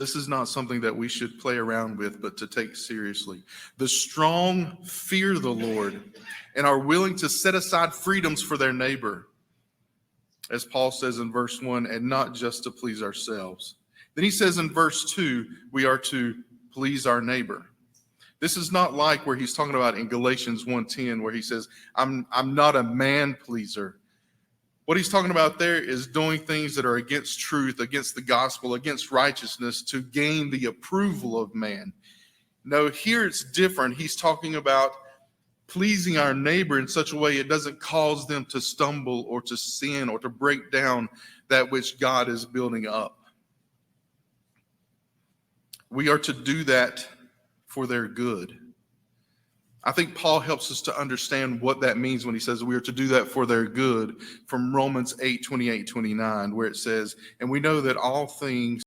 This is not something that we should play around with, but to take seriously. The strong fear the Lord and are willing to set aside freedoms for their neighbor, as Paul says in verse 1, and not just to please ourselves. Then he says in verse 2, we are to please our neighbor. This is not like where he's talking about in Galatians 1:10, where he says, I'm not a man pleaser. What he's talking about there is doing things that are against truth, against the gospel, against righteousness to gain the approval of man. No, here it's different. He's talking about pleasing our neighbor in such a way it doesn't cause them to stumble or to sin or to break down that which God is building up. We are to do that for their good. I think Paul helps us to understand what that means when he says we are to do that for their good from Romans 8:28-29, where it says, and we know that all things